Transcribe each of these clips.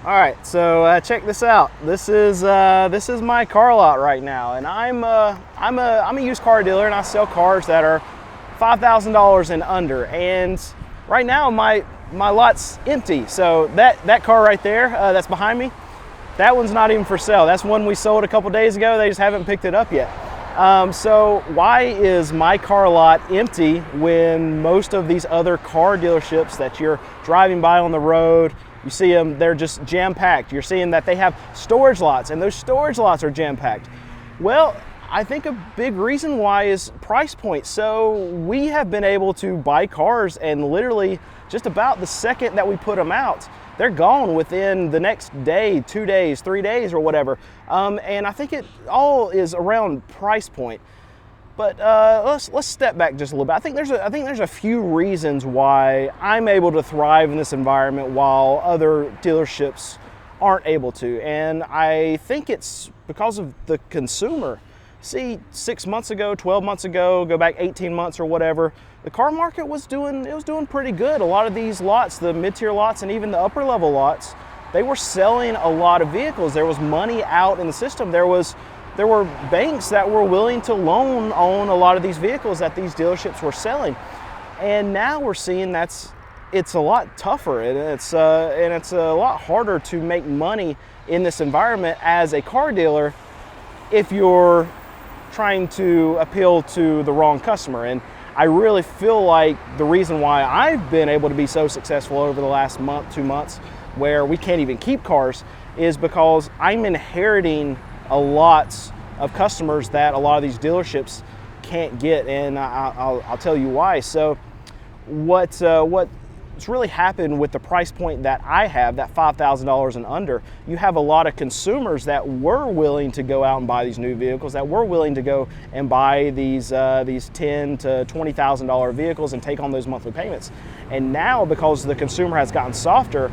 All right, so check this out. This is my car lot right now, and I'm a used car dealer, and I sell cars that are $5,000 and under. And right now, my lot's empty. So that car right there, that's behind me, that one's not even for sale. That's one we sold a couple days ago. They just haven't picked it up yet. So why is my car lot empty when most of these other car dealerships that you're driving by on the road, you see them, they're just jam-packed. You're seeing that they have storage lots, and those storage lots are jam-packed. Well, I think a big reason why is price point. So we have been able to buy cars, and literally just about the second that we put them out, they're gone within the next day, 2 days, 3 days, or whatever. And I think it all is around price point. But let's step back just a little bit. I think there's a few reasons why I'm able to thrive in this environment while other dealerships aren't able to, and I think it's because of the consumer. See, 6 months ago, 12 months ago, go back 18 months or whatever, the car market was doing pretty good. A lot of these lots, the mid-tier lots and even the upper level lots, they were selling a lot of vehicles. There was money out in the system. There were banks that were willing to loan on a lot of these vehicles that these dealerships were selling. And now we're seeing it's a lot tougher, and it's a lot harder to make money in this environment as a car dealer if you're trying to appeal to the wrong customer. And I really feel like the reason why I've been able to be so successful over the last month, 2 months, where we can't even keep cars, is because I'm inheriting a lot of customers that a lot of these dealerships can't get, and I'll tell you why. So what's really happened with the price point that I have, that $5,000 and under, you have a lot of consumers that were willing to go out and buy these new vehicles, that were willing to go and buy these $10,000 to $20,000 vehicles and take on those monthly payments. And now, because the consumer has gotten softer,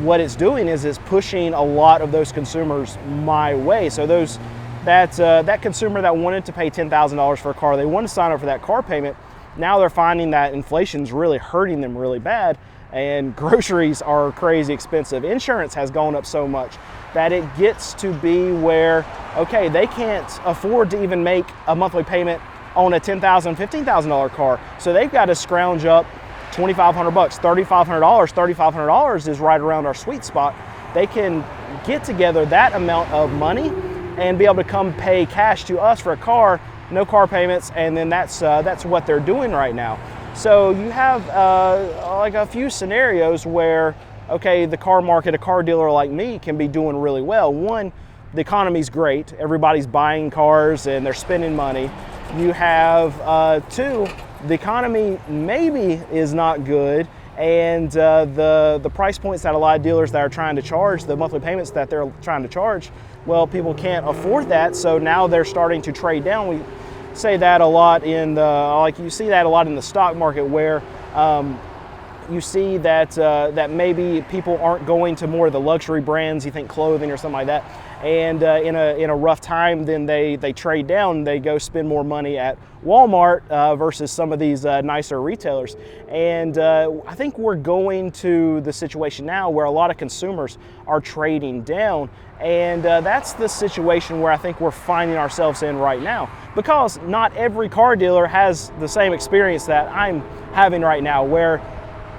what it's doing is pushing a lot of those consumers my way. So that consumer that wanted to pay $10,000 for a car, they wanted to sign up for that car payment. Now they're finding that inflation's really hurting them really bad, and groceries are crazy expensive. Insurance has gone up so much that it gets to be where, okay, they can't afford to even make a monthly payment on a $10,000, $15,000 car. So they've got to scrounge up $2,500, $3,500. $3,500 is right around our sweet spot. They can get together that amount of money and be able to come pay cash to us for a car, no car payments, and then that's what they're doing right now. So you have like a few scenarios where, okay, the car market, a car dealer like me can be doing really well. One, the economy's great. Everybody's buying cars and they're spending money. You have two, the economy maybe is not good, and the price points that a lot of dealers that are trying to charge, the monthly payments that they're trying to charge, well, people can't afford that, so now they're starting to trade down. We say that a lot you see that a lot in the stock market, where you see that maybe people aren't going to more of the luxury brands, you think clothing or something like that, and in a rough time, then they trade down, they go spend more money at Walmart versus some of these nicer retailers. And I think we're going to the situation now where a lot of consumers are trading down, and that's the situation where I think we're finding ourselves in right now, because not every car dealer has the same experience that I'm having right now, where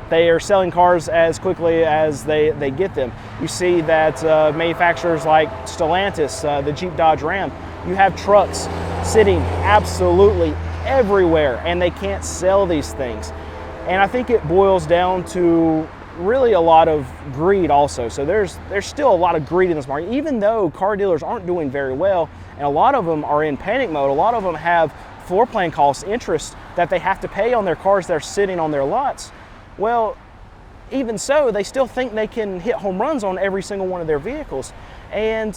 they are selling cars as quickly as they get them. You see that manufacturers like Stellantis, the Jeep Dodge Ram, you have trucks sitting absolutely everywhere, and they can't sell these things. And I think it boils down to really a lot of greed also. So there's still a lot of greed in this market, even though car dealers aren't doing very well, and a lot of them are in panic mode. A lot of them have floor plan costs, interest that they have to pay on their cars that are sitting on their lots. Well, even so, they still think they can hit home runs on every single one of their vehicles. And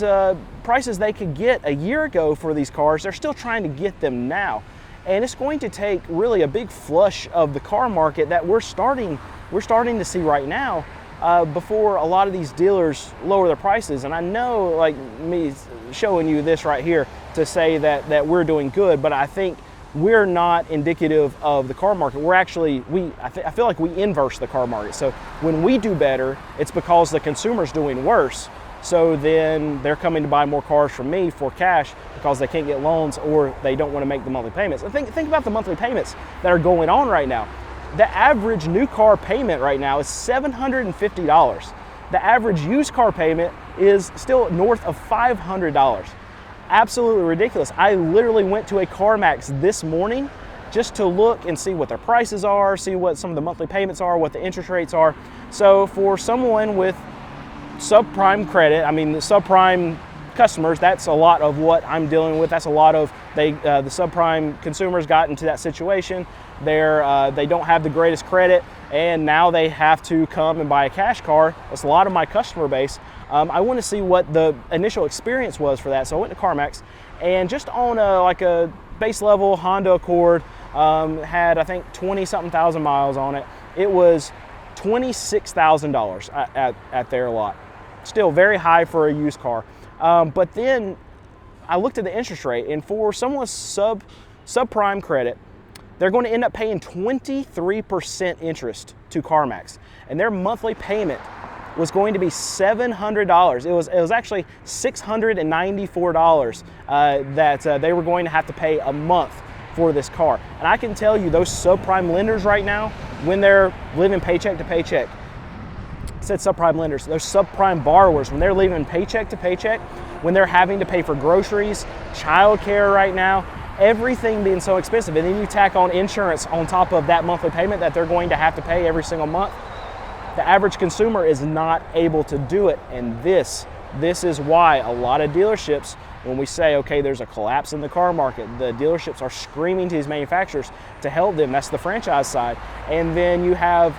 prices they could get a year ago for these cars, they're still trying to get them now. And it's going to take really a big flush of the car market that we're starting to see right now before a lot of these dealers lower their prices. And I know, like me showing you this right here to say that we're doing good, but I think we're not indicative of the car market. We're actually, I feel like we inverse the car market. So when we do better, it's because the consumer's doing worse. So then they're coming to buy more cars from me for cash because they can't get loans or they don't want to make the monthly payments. And think about the monthly payments that are going on right now. The average new car payment right now is $750. The average used car payment is still north of $500. Absolutely ridiculous. I literally went to a CarMax this morning just to look and see what their prices are, see what some of the monthly payments are, what the interest rates are. So for someone with subprime credit, I mean the subprime customers, that's a lot of what I'm dealing with. That's a lot of the subprime consumers got into that situation. They don't have the greatest credit, and now they have to come and buy a cash car. That's a lot of my customer base. I want to see what the initial experience was for that. So I went to CarMax, and just on a base level Honda Accord, had I think 20-something thousand miles on it. It was $26,000 at their lot. Still very high for a used car. But then I looked at the interest rate, and for someone with subprime credit, they're going to end up paying 23% interest to CarMax, and their monthly payment was going to be $700. It was actually $694 that they were going to have to pay a month for this car. And I can tell you, those subprime lenders right now, when they're living paycheck to paycheck, I said subprime lenders, those subprime borrowers, when they're living paycheck to paycheck, when they're having to pay for groceries, childcare right now, everything being so expensive, and then you tack on insurance on top of that monthly payment that they're going to have to pay every single month, the average consumer is not able to do it. And this is why a lot of dealerships, when we say, okay, there's a collapse in the car market, the dealerships are screaming to these manufacturers to help them. That's the franchise side. And then you have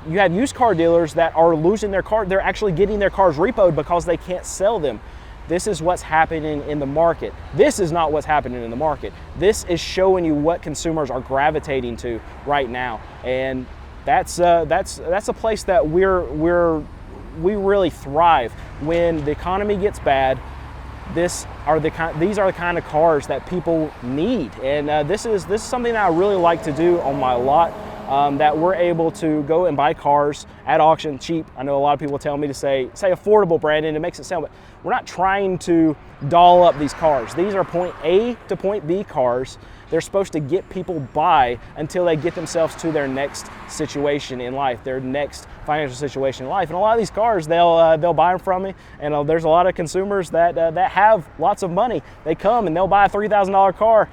used car dealers that are losing their car. They're actually getting their cars repoed because they can't sell them. This is what's happening in the market. This is not what's happening in the market. This is showing you what consumers are gravitating to right now. And that's a place that we really thrive. When the economy gets bad, these are the kind of cars that people need. And this is something that I really like to do on my lot. That we're able to go and buy cars at auction cheap. I know a lot of people tell me to say affordable, Brandon. It makes it sound, but we're not trying to doll up these cars. These are point A to point B cars. They're supposed to get people by until they get themselves to their next situation in life, their next financial situation in life. And a lot of these cars, they'll buy them from me. And there's a lot of consumers that have lots of money. They come and they'll buy a $3,000 car.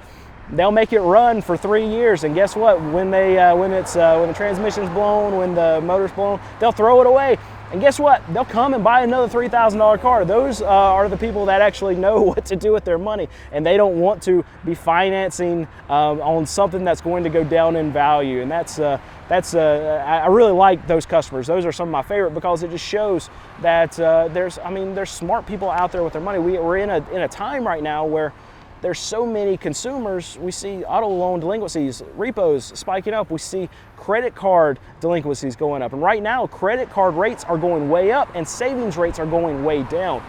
They'll make it run for 3 years, and guess what? When the transmission's blown, when the motor's blown, they'll throw it away. And guess what? They'll come and buy another $3,000 car. Those are the people that actually know what to do with their money, and they don't want to be financing on something that's going to go down in value. And I really like those customers. Those are some of my favorite because it just shows that there's smart people out there with their money. We're in a time right now where there's so many consumers. We see auto loan delinquencies, repos spiking up. We see credit card delinquencies going up. And right now, credit card rates are going way up and savings rates are going way down.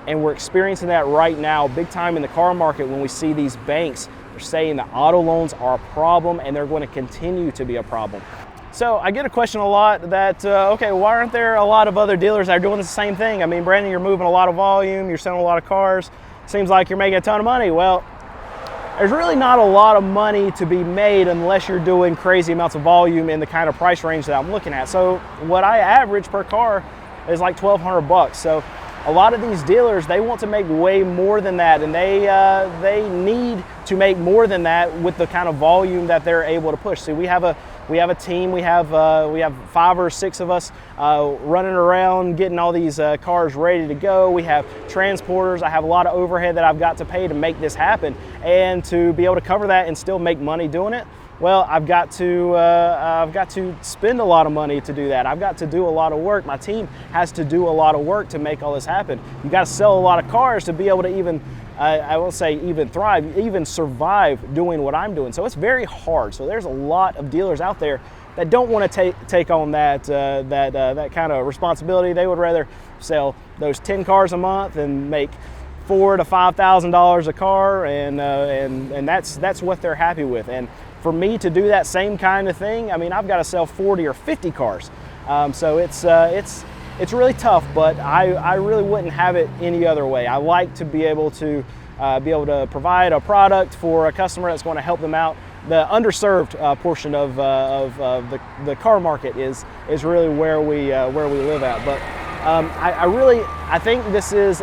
And we're experiencing that right now, big time in the car market, when we see these banks, they're saying that auto loans are a problem and they're going to continue to be a problem. So I get a question a lot that, okay, why aren't there a lot of other dealers that are doing the same thing? I mean, Brandon, you're moving a lot of volume, you're selling a lot of cars. Seems like you're making a ton of money. Well, there's really not a lot of money to be made unless you're doing crazy amounts of volume in the kind of price range that I'm looking at. So what I average per car is like $1,200. So a lot of these dealers, they want to make way more than that, and they need to make more than that with the kind of volume that they're able to push. See, we have a team. We have 5 or 6 of us running around getting all these cars ready to go. We have transporters. I have a lot of overhead that I've got to pay to make this happen, and to be able to cover that and still make money doing it, well, I've got to spend a lot of money to do that. I've got to do a lot of work. My team has to do a lot of work to make all this happen. You got to sell a lot of cars to be able to even, I won't say even thrive, even survive doing what I'm doing. So it's very hard. So there's a lot of dealers out there that don't want to take on that kind of responsibility. They would rather sell those 10 cars a month and make $4,000 to $5,000 a car, and that's what they're happy with. And for me to do that same kind of thing, I mean, I've got to sell 40 or 50 cars. So it's really tough, but I really wouldn't have it any other way. I like to be able to provide a product for a customer that's going to help them out. The underserved portion of the car market is really where we live at. But I think this is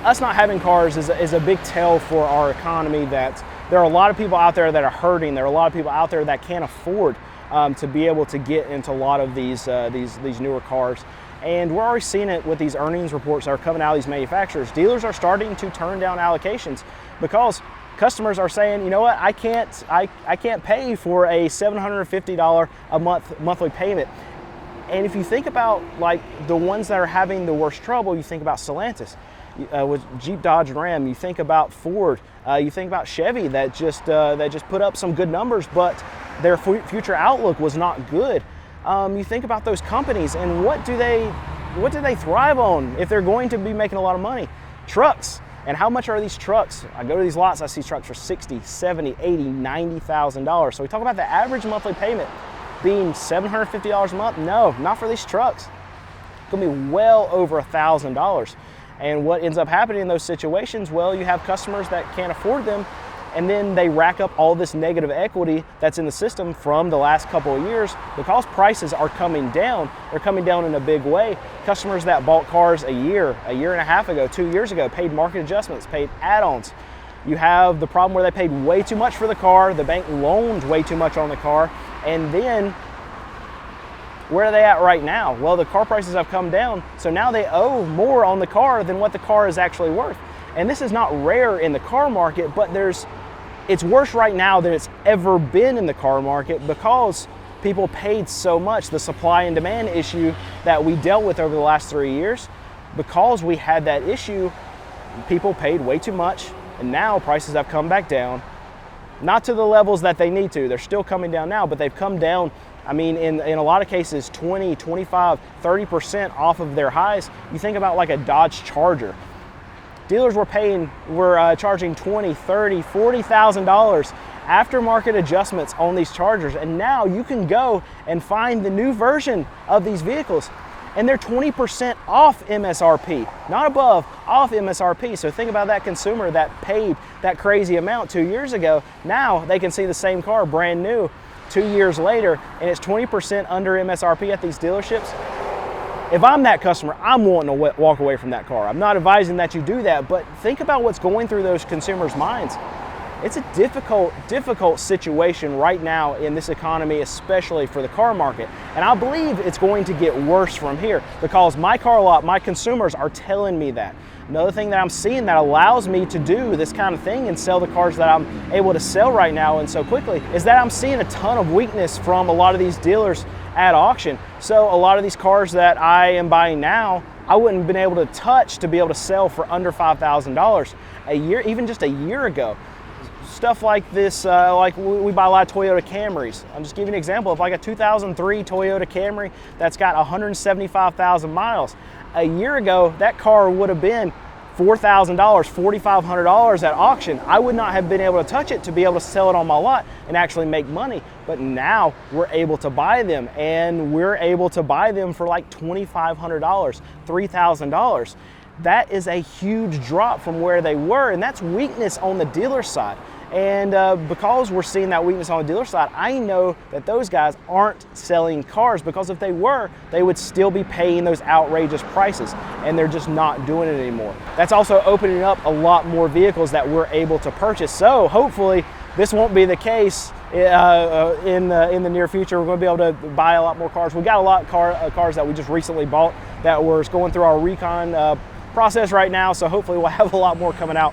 us not having cars is a big tell for our economy, that there are a lot of people out there that are hurting. There are a lot of people out there that can't afford to be able to get into a lot of these newer cars. And we're already seeing it with these earnings reports that are coming out of these manufacturers. Dealers are starting to turn down allocations because customers are saying, you know what, I can't pay for a $750 a monthly payment. And if you think about like the ones that are having the worst trouble, you think about Stellantis. With Jeep, Dodge, Ram, you think about Ford, you think about Chevy that just put up some good numbers, but their future outlook was not good. You think about those companies, and what do they thrive on if they're going to be making a lot of money? Trucks. And how much are these trucks? I go to these lots, I see trucks for $60,000, $70,000, $80,000, $90,000. So we talk about the average monthly payment being $750 a month. No, not for these trucks. It's gonna be well over $1,000. And what ends up happening in those situations, well, you have customers that can't afford them, and then they rack up all this negative equity that's in the system from the last couple of years because prices are coming down. They're coming down in a big way. Customers that bought cars a year and a half ago, 2 years ago, paid market adjustments, paid add-ons. You have the problem where they paid way too much for the car, the bank loaned way too much on the car, and then where are they at right now? Well, the car prices have come down, so now they owe more on the car than what the car is actually worth. And this is not rare in the car market, but it's worse right now than it's ever been in the car market because people paid so much. The supply and demand issue that we dealt with over the last 3 years, because we had that issue, people paid way too much, and now prices have come back down. Not to the levels that they need to. They're still coming down now, but they've come down, I mean, in a lot of cases, 20, 25, 30% off of their highs. You think about like a Dodge Charger. Dealers were charging $20,000, $30,000, $40,000 aftermarket adjustments on these Chargers, and now you can go and find the new version of these vehicles, and they're 20% off MSRP, not above, off MSRP. So think about that consumer that paid that crazy amount 2 years ago. Now they can see the same car brand new 2 years later, and it's 20% under MSRP at these dealerships. If I'm that customer, I'm wanting to walk away from that car. I'm not advising that you do that, but think about what's going through those consumers' minds. It's a difficult situation right now in this economy, especially for the car market. And I believe it's going to get worse from here because my car lot, my consumers are telling me that. Another thing that I'm seeing that allows me to do this kind of thing and sell the cars that I'm able to sell right now and so quickly is that I'm seeing a ton of weakness from a lot of these dealers at auction. So a lot of these cars that I am buying now, I wouldn't have been able to touch to be able to sell for under $5,000 a year, even just a year ago. Stuff like this, like we buy a lot of Toyota Camrys. I'm just giving you an example of like a 2003 Toyota Camry that's got 175,000 miles. A year ago, that car would have been $4,000, $4,500 at auction. I would not have been able to touch it to be able to sell it on my lot and actually make money. But now we're able to buy them, and we're able to buy them for like $2,500, $3,000. That is a huge drop from where they were, and that's weakness on the dealer side. And because we're seeing that weakness on the dealer side, I know that those guys aren't selling cars, because if they were, they would still be paying those outrageous prices, and they're just not doing it anymore. That's also opening up a lot more vehicles that we're able to purchase. So hopefully this won't be the case in the near future. We're going to be able to buy a lot more cars. We got a lot of cars that we just recently bought that we're going through our recon process right now, so hopefully we'll have a lot more coming out.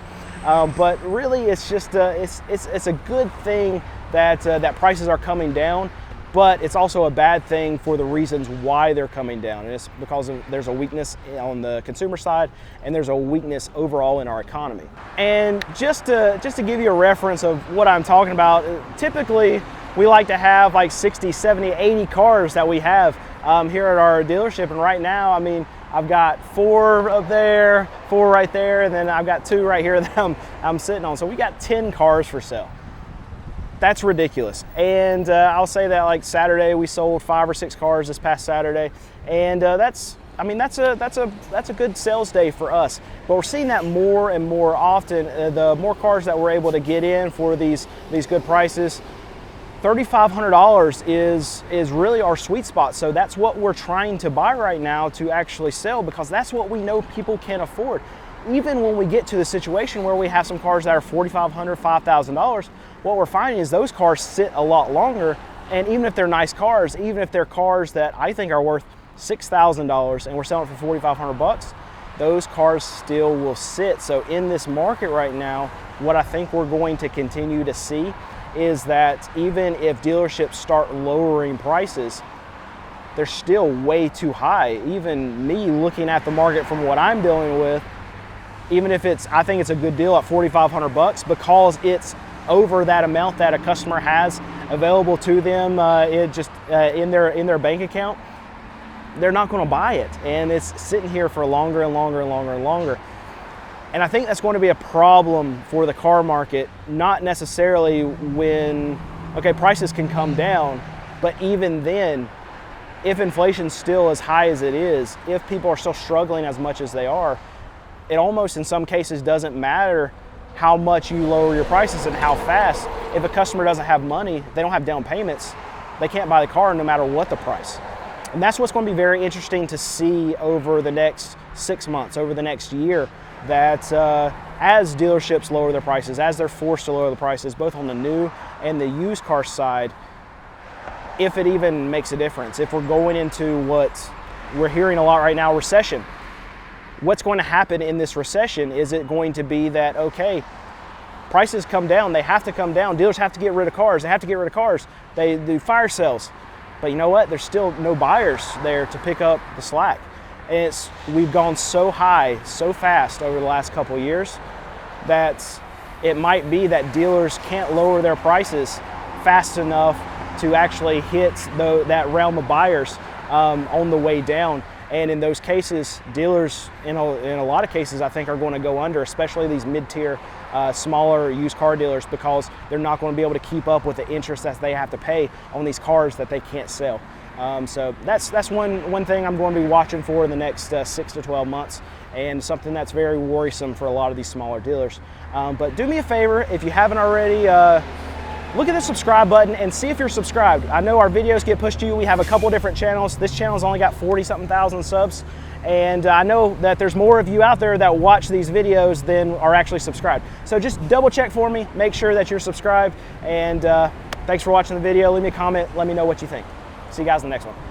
But really, it's just it's a good thing that prices are coming down, but it's also a bad thing for the reasons why they're coming down. And it's because there's a weakness on the consumer side, and there's a weakness overall in our economy. And just to give you a reference of what I'm talking about, typically we like to have like 60, 70, 80 cars that we have here at our dealership. And right now, I mean, I've got 4 up there, 4 right there, and then I've got 2 right here that I'm sitting on. So we got 10 cars for sale. That's ridiculous. And I'll say that like Saturday we sold 5 or 6 cars this past Saturday, and that's a good sales day for us. But we're seeing that more and more often. The more cars that we're able to get in for these good prices, $3,500 is really our sweet spot. So that's what we're trying to buy right now to actually sell, because that's what we know people can afford. Even when we get to the situation where we have some cars that are $4,500, $5,000, what we're finding is those cars sit a lot longer. And even if they're nice cars, even if they're cars that I think are worth $6,000 and we're selling for $4,500, those cars still will sit. So in this market right now, what I think we're going to continue to see is that even if dealerships start lowering prices, they're still way too high. Even me looking at the market from what I'm dealing with, even if I think it's a good deal at $4,500, because it's over that amount that a customer has available to them in their bank account, they're not going to buy it, and it's sitting here for longer and longer and longer and longer. And I think that's going to be a problem for the car market, not necessarily when, okay, prices can come down, but even then, if inflation's still as high as it is, if people are still struggling as much as they are, it almost in some cases doesn't matter how much you lower your prices and how fast. If a customer doesn't have money, they don't have down payments, they can't buy the car no matter what the price. And that's what's going to be very interesting to see over the next 6 months, over the next year, that as dealerships lower their prices, as they're forced to lower the prices, both on the new and the used car side, if it even makes a difference. If we're going into what we're hearing a lot right now, recession, what's going to happen in this recession? Is it going to be that, okay, prices come down, they have to come down, dealers have to get rid of cars, they have to get rid of cars, they do fire sales, but you know what, there's still no buyers there to pick up the slack. And we've gone so high, so fast over the last couple of years that it might be that dealers can't lower their prices fast enough to actually hit that realm of buyers on the way down. And in those cases, dealers, in a lot of cases, I think are going to go under, especially these mid-tier, smaller used car dealers, because they're not going to be able to keep up with the interest that they have to pay on these cars that they can't sell. So that's one thing I'm going to be watching for in the next 6 to 12 months, and something that's very worrisome for a lot of these smaller dealers. But do me a favor, if you haven't already, look at the subscribe button and see if you're subscribed. I know our videos get pushed to you. We have a couple different channels. This channel's only got 40-something thousand subs, and I know that there's more of you out there that watch these videos than are actually subscribed. So just double check for me, make sure that you're subscribed, and thanks for watching the video. Leave me a comment, let me know what you think. See you guys in the next one.